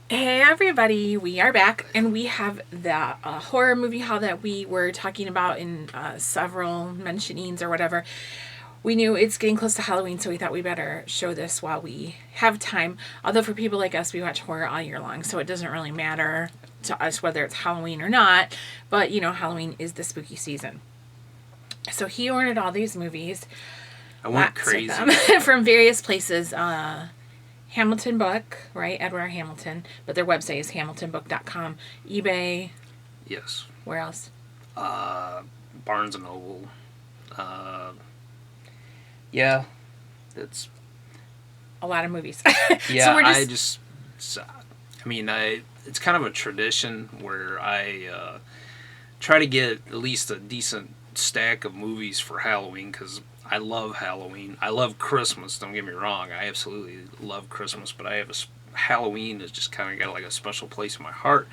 Hey everybody, we are back and we have the horror movie haul that we were talking about in several mentionings or whatever. We knew it's getting close to Halloween, so we thought we better show this while we have time. Although for people like us, we watch horror all year long, so it doesn't really matter to us whether it's Halloween or not. But you know, Halloween is the spooky season. So he ordered all these movies, I went lots of crazy. them, from various places. Hamilton Book, right? Edward R. Hamilton. But their website is hamiltonbook.com. eBay. Yes. Where else? Uh, Barnes and Noble. Uh, yeah, it's A lot of movies. yeah. So we're I just. just, I mean, it's kind of a tradition where I try to get at least a decent stack of movies for Halloween because I love Halloween. I love Christmas. Don't get me wrong. I absolutely love Christmas, but I have Halloween has just kind of got like a special place in my heart.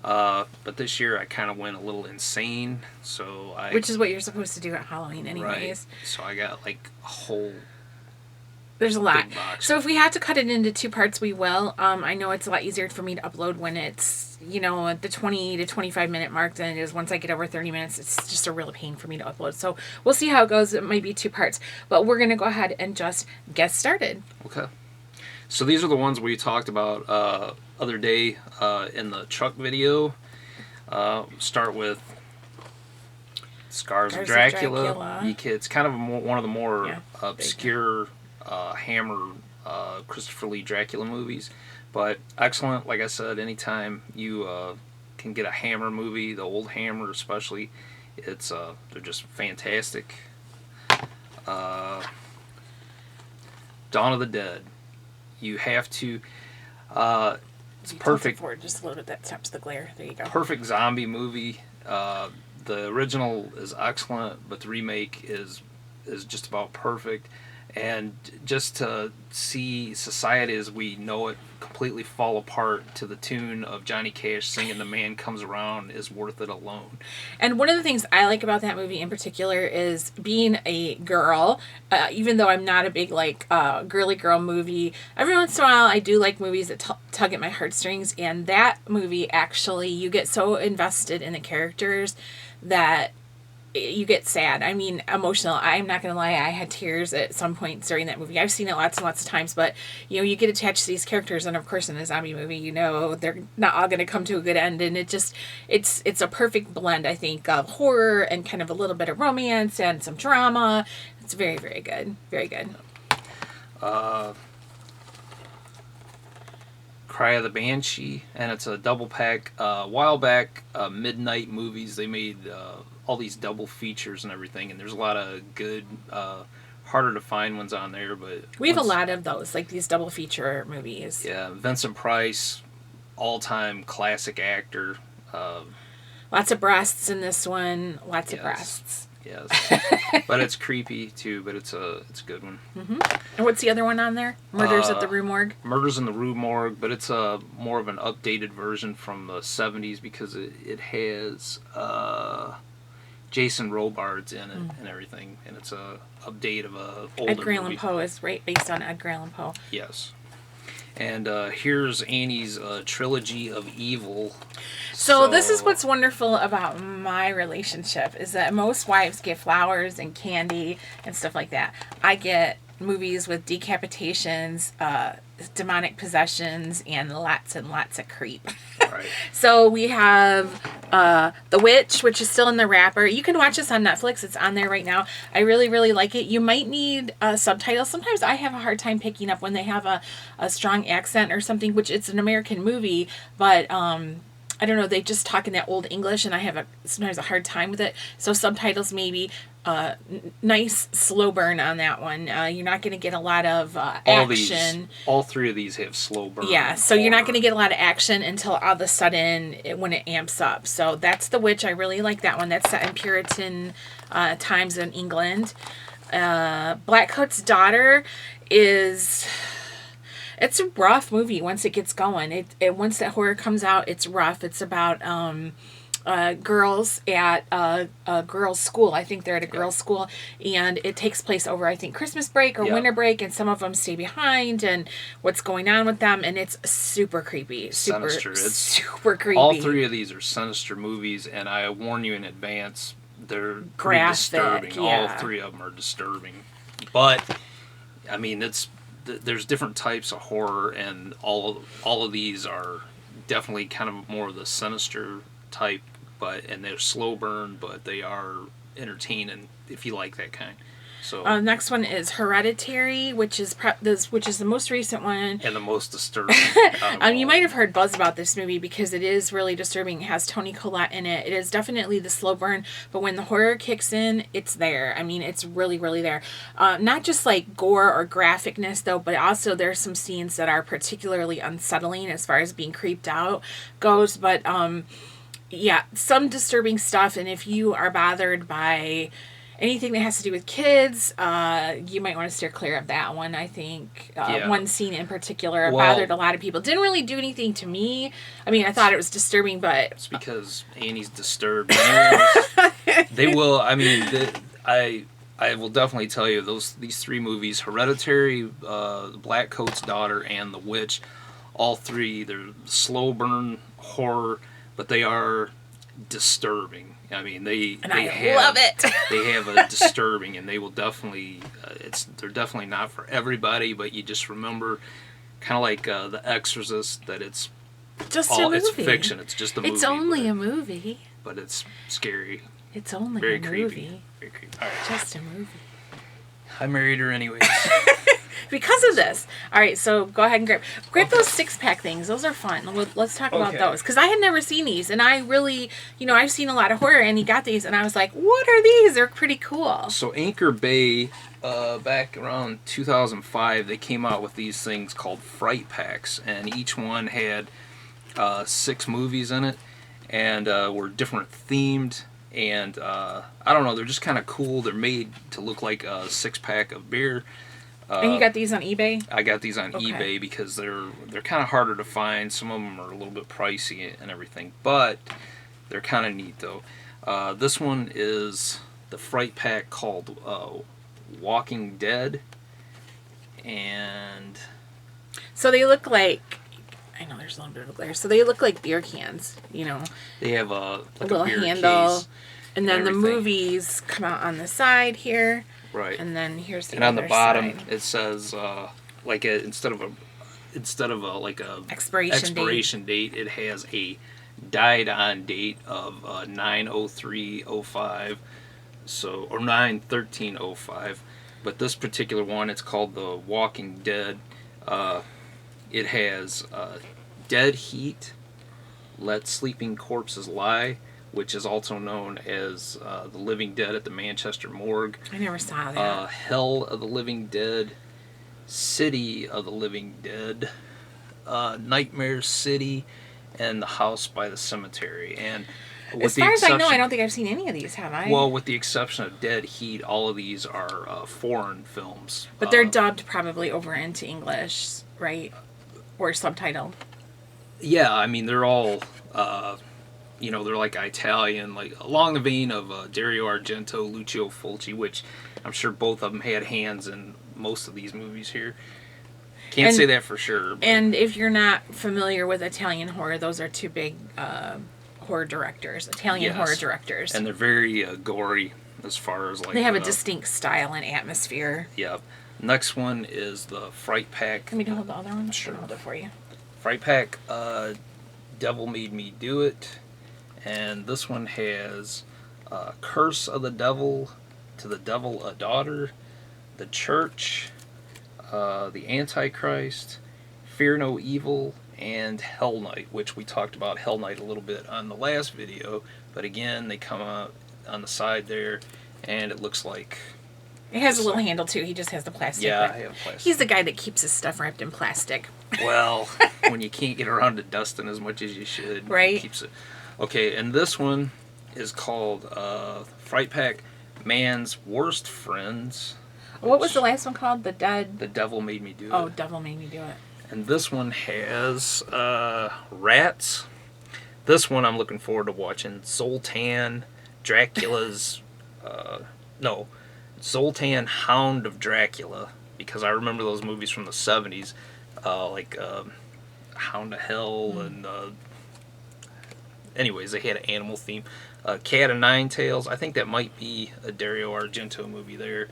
But this year I kind of went a little insane, so Which is what you're supposed to do at Halloween, anyways. right. So I got like a whole There's a lot. big box. So if we have to cut it into two parts, we will. I know it's a lot easier for me to upload when it's, at the 20 to 25 minute mark than it is once I get over 30 minutes. It's just a real pain for me to upload. So we'll see how it goes. It might be two parts. But we're going to go ahead and just get started. Okay. So these are the ones we talked about other day in the truck video. Start with Scars of Dracula. It's kind of one of the more obscure Hammer Christopher Lee Dracula movies, but excellent. Like I said, anytime you can get a Hammer movie, the old Hammer especially, they're just fantastic. Dawn of the Dead. You have to. It's perfect. Forward just a little bit. That stops the glare. There you go. Perfect zombie movie. The original is excellent, but the remake is just about perfect. And just to see society as we know it completely fall apart to the tune of Johnny Cash singing "The Man Comes Around" is worth it alone. And one of the things I like about that movie in particular is being a girl, even though I'm not a big, girly girl movie. Every once in a while, I do like movies that tug at my heartstrings. And that movie, actually, you get so invested in the characters that you get sad. I mean, emotional. I'm not going to lie. I had tears at some points during that movie. I've seen it lots and lots of times, but, you get attached to these characters. And of course, in a zombie movie, they're not all going to come to a good end. And it's a perfect blend, I think, of horror and kind of a little bit of romance and some drama. It's very, very good. Very good. Cry of the Banshee, and it's a double pack. A while back, Midnight Movies, they made all these double features and everything, and there's a lot of good, harder to find ones on there. But we have a lot of those, like these double feature movies. Yeah, Vincent Price, all-time classic actor. Lots of breasts in this one. Lots of breasts. Yes, but it's creepy too. But it's a good one. Mm-hmm. And what's the other one on there? Murders at the Rue Morgue. Murders in the Rue Morgue, but it's a more of an updated version from the '70s because it has Jason Robards in it and everything, and it's a update of a older Edgar Allan movie. Poe is based on Edgar Allan Poe. Yes. And here's Annie's trilogy of evil. So this is what's wonderful about my relationship is that most wives get flowers and candy and stuff like that. I get movies with decapitations, demonic possessions, and lots of creep. Right. So we have The Witch, which is still in the wrapper. You can watch this on Netflix. It's on there right now. I really, really like it. You might need subtitles. Sometimes I have a hard time picking up when they have a strong accent or something, which it's an American movie, but I don't know, they just talk in that old English, and I have sometimes a hard time with it. So subtitles maybe. Nice slow burn on that one. You're not going to get a lot of action. All three of these have slow burn. Yeah, so you're not going to get a lot of action until all of a sudden when it amps up. So that's The Witch. I really like that one. That's set in Puritan times in England. Blackcoat's Daughter is... It's a rough movie once it gets going. It once that horror comes out, it's rough. It's about girls at a girls' school. I think they're at a girls' school, and it takes place over, I think, Christmas break or winter break, and some of them stay behind, and what's going on with them, and it's super creepy. Sinister. It's super creepy. All three of these are sinister movies, and I warn you in advance, they're pretty Graphic, disturbing. yeah. All three of them are disturbing. But, I mean, there's different types of horror, and all of these are definitely kind of more of the sinister type, and they're slow burn, but they are entertaining if you like that kind. So next one is Hereditary, which is the most recent one, and the most disturbing. You might have heard buzz about this movie because it is really disturbing. It has Toni Collette in it. It is definitely the slow burn, but when the horror kicks in, it's there. I mean, it's really, really there. Not just like gore or graphicness though, but also there's some scenes that are particularly unsettling as far as being creeped out goes. But yeah, some disturbing stuff. And if you are bothered by anything that has to do with kids, you might want to steer clear of that one. I think one scene in particular bothered a lot of people. Didn't really do anything to me. I mean, I thought it was disturbing, but it's because Annie's disturbed. They will. I mean, I will definitely tell you these three movies: Hereditary, The Black Coat's Daughter, and The Witch. All three, they're slow burn horror, but they are disturbing. I mean, I love it. They have a disturbing, and they will definitely. They're definitely not for everybody, but you just remember, kind of like The Exorcist, that it's just a movie. It's fiction. It's just a movie. It's only a movie. But it's scary. It's only very a creepy. Movie. Very creepy. All right. Just a movie. I married her anyways. Because of this. All right, so go ahead and grab those 6-pack things. Those are fun. Let's talk about those. Because I had never seen these. And I really, I've seen a lot of horror. And he got these. And I was like, what are these? They're pretty cool. So Anchor Bay, back around 2005, they came out with these things called Fright Packs. And each one had 6 movies in it. And were different themed. And I don't know, they're just kind of cool. They're made to look like a 6-pack of beer. And you got these on eBay? I got these on eBay because they're kind of harder to find. Some of them are a little bit pricey and everything, but they're kind of neat though. This one is the Fright Pack called Walking Dead, and so they look like. I know there's a little bit of glare. So they look like beer cans, They have a little beer handle, case and then the movies come out on the side here. Right. And then here's the and other on the bottom side. it says instead of a like a expiration date, it has a died on date of 9/03/05, so or 9/13/05. But this particular one, it's called The Walking Dead. It has Dead Heat, Let Sleeping Corpses Lie, which is also known as The Living Dead at the Manchester Morgue. I never saw that. Hell of the Living Dead, City of the Living Dead, Nightmare City, and The House by the Cemetery. And as far as I know, I don't think I've seen any of these, have I? Well, with the exception of Dead Heat, all of these are foreign films. But they're dubbed probably over into English, right? Or subtitled. Yeah, I mean, they're all, they're like Italian, like along the vein of Dario Argento, Lucio Fulci, which I'm sure both of them had hands in most of these movies here. Can't say that for sure. But. And if you're not familiar with Italian horror, those are two big horror directors, Italian horror directors. And they're very gory as far as like... They have a distinct style and atmosphere. Yep. Next one is the Fright Pack. Can we hold the other one? Sure. I'll hold it for you. Fright Pack, Devil Made Me Do It. And this one has Curse of the Devil, To the Devil a Daughter, The Church, The Antichrist, Fear No Evil, and Hell Night, which we talked about Hell Night a little bit on the last video. But again, they come out on the side there, and it looks like... It has a little handle, too. He just has the plastic. Yeah, I have plastic. He's the guy that keeps his stuff wrapped in plastic. Well, when you can't get around to dusting as much as you should. Right. It keeps it. Okay, and this one is called Fright Pack Man's Worst Friends. What was the last one called? The Devil Made Me Do It. Oh, Devil Made Me Do It. And this one has rats, This one I'm looking forward to watching. Dracula's, no, Zoltan, Hound of Dracula, because I remember those movies from the 70s, like Hound of Hell, and anyways, they had an animal theme. Cat of Nine Tails, I think that might be a Dario Argento movie there.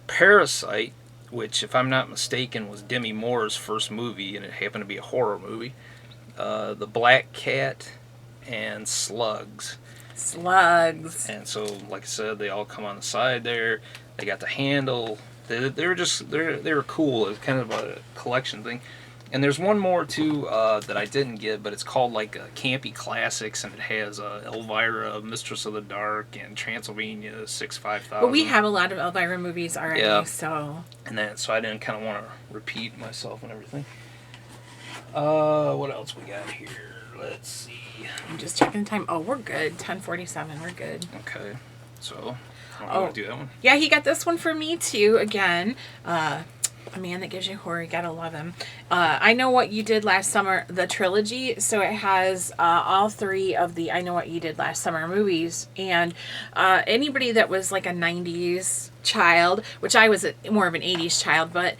Parasite, which, if I'm not mistaken, was Demi Moore's first movie, and it happened to be a horror movie. The Black Cat, and Slugs. Slugs. And so, like I said, they all come on the side there. They got the handle. They were cool. It was kind of a collection thing. And there's one more too that I didn't get, but it's called like Campy Classics, and it has Elvira, Mistress of the Dark, and Transylvania 65000. But we have a lot of Elvira movies already, so. And so I didn't kind of want to repeat myself and everything. What else we got here? Let's see. I'm just checking the time. Oh, we're good. 10:47. We're good. Okay. So, I want to do that one. Yeah, he got this one for me too. Again, a man that gives you horror. You gotta love him. I Know What You Did Last Summer, the trilogy. So it has all three of the I Know What You Did Last Summer movies. And anybody that was like a 90s child, which I was more of an 80s child, but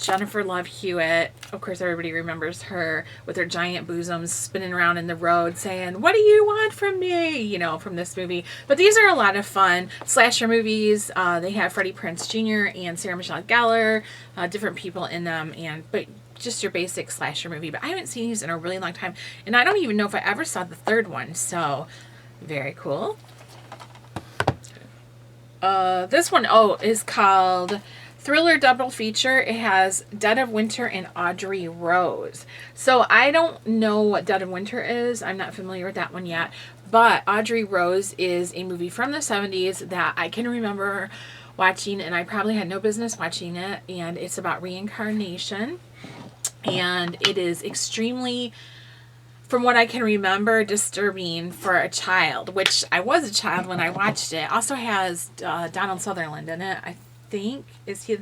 Jennifer Love Hewitt, of course everybody remembers her with her giant bosoms spinning around in the road saying, "What do you want from me?" You know, from this movie. But these are a lot of fun slasher movies. They have Freddie Prinze Jr. and Sarah Michelle Gellar, different people in them, but just your basic slasher movie. But I haven't seen these in a really long time, and I don't even know if I ever saw the third one, so very cool. This one is called Thriller Double Feature. It has Dead of Winter and Audrey Rose. So I don't know what Dead of Winter is. I'm not familiar with that one yet. But Audrey Rose is a movie from the 70s that I can remember watching, and I probably had no business watching it. And it's about reincarnation. And it is extremely, from what I can remember, disturbing for a child, which I was a child when I watched it. Also has Donald Sutherland in it, I think. Is he?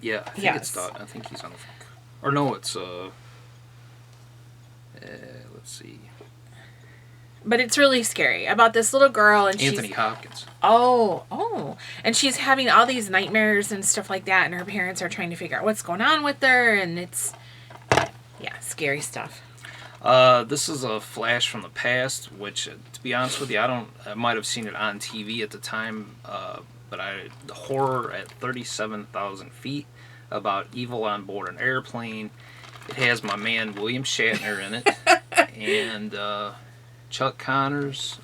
Yeah, I think it's Dot. I think he's on the. Or no, it's let's see. But it's really scary about this little girl, and Anthony Hopkins. Oh, and she's having all these nightmares and stuff like that, and her parents are trying to figure out what's going on with her, and it's scary stuff. This is a flash from the past, which, to be honest with you, I might have seen it on TV at the time, but the horror at 37,000 feet, about evil on board an airplane. It has my man William Shatner in it, and Chuck Connors,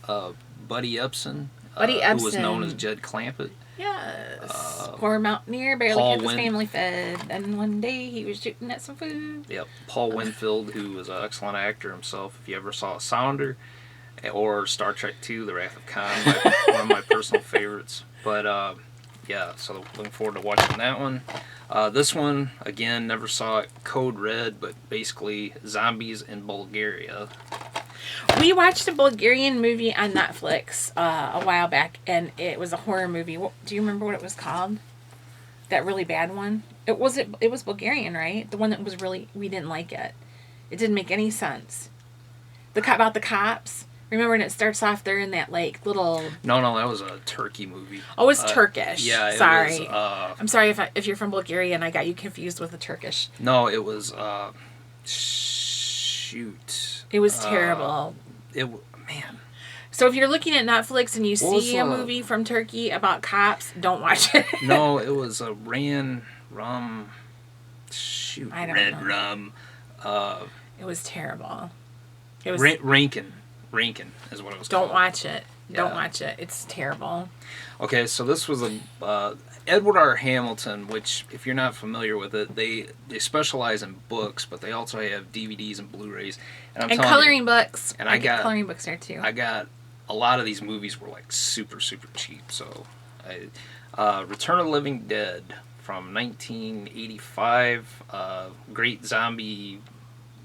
Buddy Ebsen, who was known as Jed Clampett. Yes. Poor mountaineer barely kept his family fed, and one day he was shooting at some food. Yep. Paul Winfield, who was an excellent actor himself. If you ever saw Sounder or Star Trek II, The Wrath of Khan, one of my personal favorites. But so looking forward to watching that one. This one, again, never saw it. Code Red, but basically zombies in Bulgaria. We watched a Bulgarian movie on Netflix a while back, and it was a horror movie. Do you remember what it was called? That really bad one? It was Bulgarian, right? The one that was really, we didn't like it. It didn't make any sense. About the cops. Remember when it starts off there in that like little... No, that was a Turkey movie. Oh, it's Turkish. Yeah, it sorry. Was, I'm sorry if you're from Bulgaria and I got you confused with the Turkish. No, it was... shoot. It was terrible. Man. So if you're looking at Netflix and you see a movie from Turkey about cops, don't watch it. No, it was a Rum. Shoot. I don't Red know. Rum. It was terrible. It was Rankin is what it was called. Don't watch it. Yeah. Don't watch it. It's terrible. Okay, so this was Edward R. Hamilton, which, if you're not familiar with it, they specialize in books, but they also have DVDs and Blu-rays. And coloring books. And I got coloring books there, too. I got a lot of these movies were, like, super, super cheap. So, Return of the Living Dead from 1985. Great zombie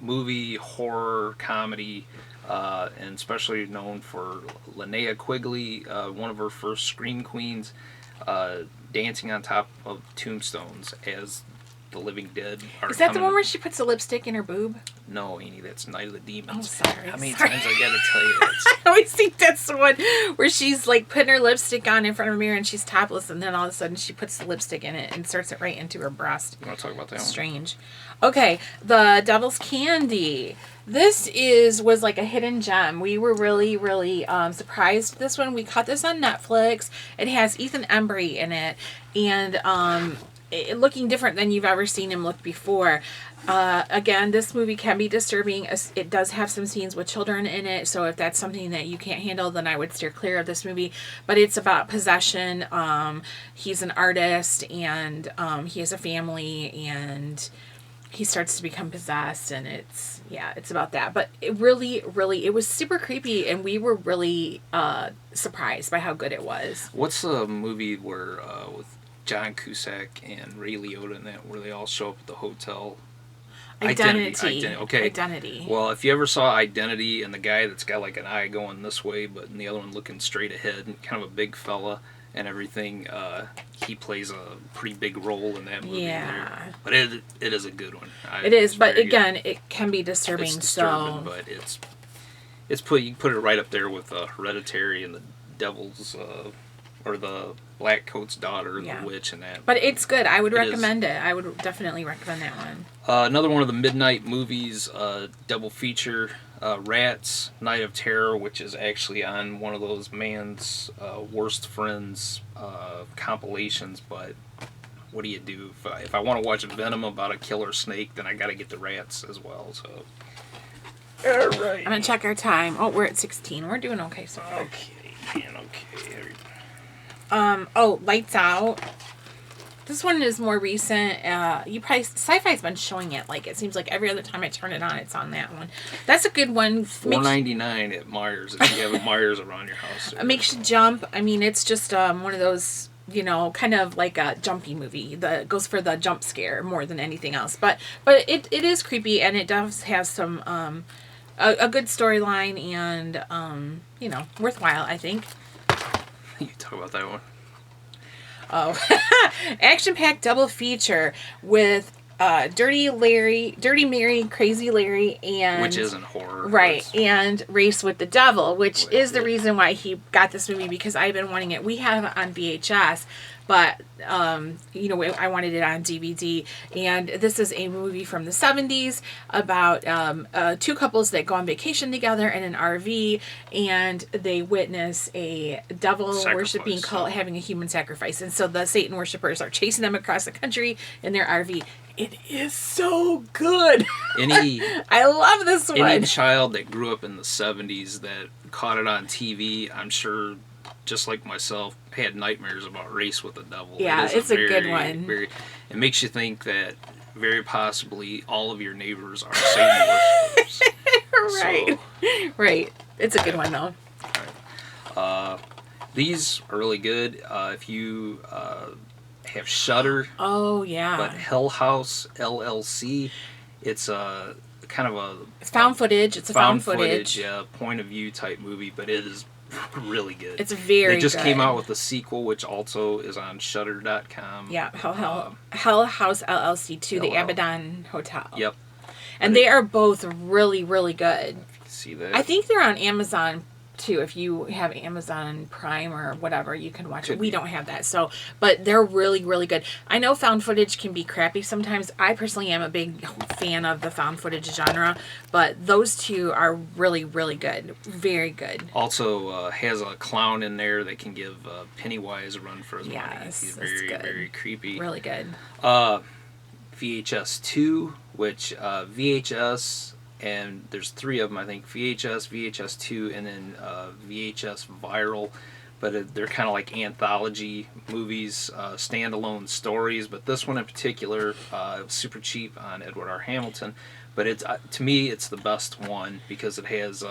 movie, horror, comedy. And especially known for Linnea Quigley, one of her first scream queens, dancing on top of tombstones as the living dead are Is that the coming one to- where she puts the lipstick in her boob? No, Annie, that's Night of the Demons. Oh, sorry. How many sorry. times I gotta tell you that? I always think that's the one where she's like putting her lipstick on in front of a mirror and she's topless, and then all of a sudden she puts the lipstick in it and inserts it right into her breast. You want to talk about that one? Strange. Okay, the Devil's Candy. This was like a hidden gem. We were really, really surprised. This one, we caught this on Netflix. It has Ethan Embry in it, and looking different than you've ever seen him look before. Again, this movie can be disturbing. It does have some scenes with children in it, so if that's something that you can't handle, then I would steer clear of this movie. But it's about possession. He's an artist, and he has a family, and he starts to become possessed, and it's about that. But it really, really, it was super creepy, and we were really surprised by how good it was. What's the movie where with John Cusack and Ray Liotta in that, where they all show up at the hotel? Identity. Okay. Identity. Well, if you ever saw Identity, and the guy that's got like an eye going this way, but the other one looking straight ahead, and kind of a big fella and everything, he plays a pretty big role in that movie. Yeah. There. But it is a good one. It is, but very again, good. it can be disturbing. It's disturbing, so but you can put it right up there with Hereditary and the Devil's or the Black Coat's daughter, Yeah. the witch, and that. But it's good. I would It recommend it. I would definitely recommend that one. Another one of the midnight movies, double feature, Rats, Night of Terror, which is actually on one of those man's worst friends compilations. But what do you do? If I want to watch Venom about a killer snake, then I got to get the Rats as well. So, all right. I'm gonna check our time. Oh, we're at 16. We're doing okay so far. Okay, man. Okay. Lights Out. This one is more recent. Sci-Fi's been showing it. Like, it seems like every other time I turn it on, it's on that one. That's a good one. $4.99 at Myers if you have a Myers around your house. It makes you jump. I mean, it's just one of those, kind of like a jumpy movie that goes for the jump scare more than anything else. But it is creepy, and it does have some a good storyline and worthwhile, I think. You talk about that one. Oh, action-packed double feature with Dirty Mary, Crazy Larry, and Which isn't horror. right, and Race with the Devil, which Right. is the reason why he got this movie, because I've been wanting it. We have it on VHS, but I wanted it on DVD. And this is a movie from the 70s about two couples that go on vacation together in an RV, and they witness a devil worshiping cult having a human sacrifice. And so the Satan worshippers are chasing them across the country in their RV. It is so good. I love this one. Any child that grew up in the 70s that caught it on TV, I'm sure, just like myself, had nightmares about Race with the Devil. Yeah, it's a good one. It makes you think that very possibly all of your neighbors are Satan worshippers. Right. Right. It's a good one, though. These are really good. If you have Shudder. Oh, yeah. But Hell House LLC, it's a kind of a... It's found footage. It's a found footage. Yeah, point of view type movie, but it is really good. It's very good. They just came out with a sequel, which also is on Shudder.com. Yeah, Hell House LLC 2, the Abaddon Hotel. Yep. And they are both really, really good. You can see that. I think they're on Amazon too. If you have Amazon Prime or whatever, you can watch it. We don't have that, but they're really, really good. I know found footage can be crappy sometimes. I personally am a big fan of the found footage genre, but those two are really, really good. Very good. Also has a clown in there that can give Pennywise a run for his money. He's very, good. very creepy. Really good. VHS 2, which VHS... and there's 3 of them, I think. VHS, VHS 2, and then VHS Viral. But they're kind of like anthology movies, standalone stories. But this one in particular, it was super cheap on Edward R. Hamilton. But it's to me, it's the best one because it has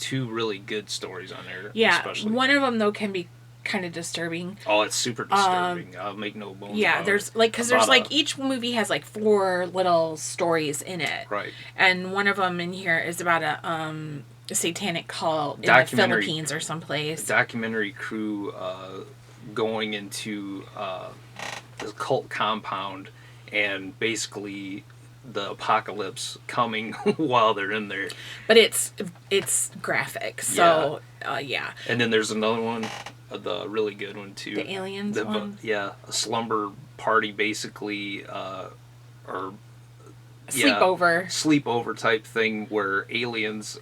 2 really good stories on there. Yeah, especially. one of them, though, can be kind of disturbing. Oh, it's super disturbing. I'll make no bones about there's it. like, because there's like each movie has like 4 little stories in it, right? And one of them in here is about a satanic cult in the Philippines or someplace. Documentary crew going into this cult compound, and basically the apocalypse coming while they're in there. But it's graphic, so yeah. And then there's another one, the really good one too. The aliens one? Yeah, a slumber party basically, or sleepover type thing where aliens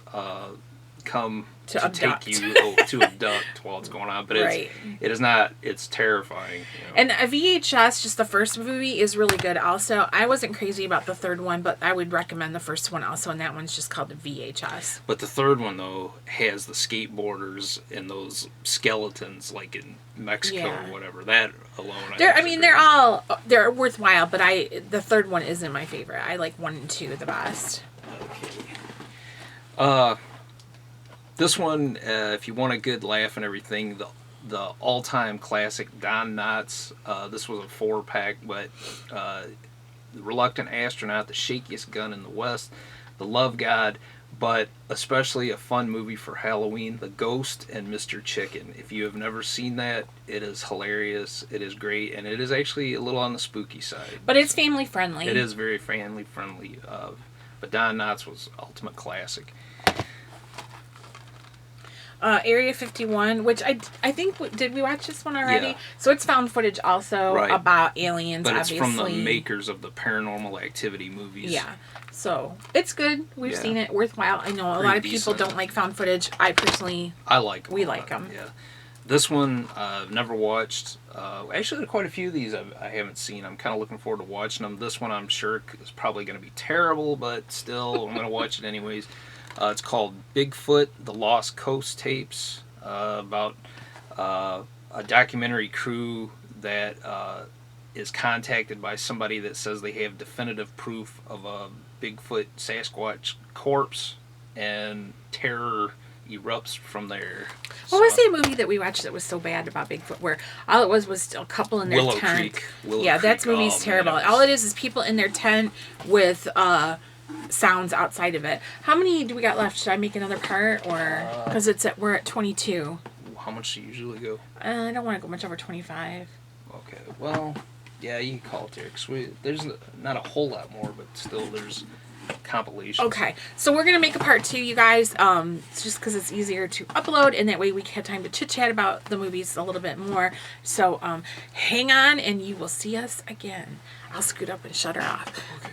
come to take you to abduct while it's going on, but it is not. It's terrifying. And a VHS, just the first movie, is really good. Also, I wasn't crazy about the third one, but I would recommend the first one also, and that one's just called the VHS. But the third one though has the skateboarders and those skeletons, like in Mexico or whatever. That alone, they're worthwhile, but the third one isn't my favorite. I like 1 and 2 the best. Okay. This one, if you want a good laugh and everything, the all-time classic Don Knotts. This was a 4-pack, but The Reluctant Astronaut, The Shakiest Gun in the West, The Love God, but especially a fun movie for Halloween, The Ghost and Mr. Chicken. If you have never seen that, it is hilarious. It is great, and it is actually a little on the spooky side. But it's family friendly. It is very family friendly. But Don Knotts was ultimate classic. Area 51, which I think, did we watch this one already? Yeah. So it's found footage also about aliens, but obviously. But it's from the makers of the Paranormal Activity movies. Yeah. So it's good. We've seen it. Worthwhile. I know a lot of people don't like found footage. I like them. We like them. Yeah. This one, I've never watched. Actually, there are quite a few of these I haven't seen. I'm kind of looking forward to watching them. This one, I'm sure, is probably going to be terrible, but still, I'm going to watch it anyways. It's called Bigfoot, The Lost Coast Tapes, about a documentary crew that is contacted by somebody that says they have definitive proof of a Bigfoot Sasquatch corpse, and terror erupts from there. What was the movie that we watched that was so bad about Bigfoot, where all it was a couple in their tent? Willow Creek. That movie's terrible. All it is people in their tent with sounds outside of it. How many do we got left? Should I make another part, or because we're at 22? How much do you usually go? I don't want to go much over 25. Okay, well, yeah, you can call it there. 'Cause there's not a whole lot more, but still there's compilations. Okay, so we're gonna make a part 2, you guys. It's just because it's easier to upload, and that way we have time to chit chat about the movies a little bit more. So hang on, and you will see us again. I'll scoot up and shut her off. Okay.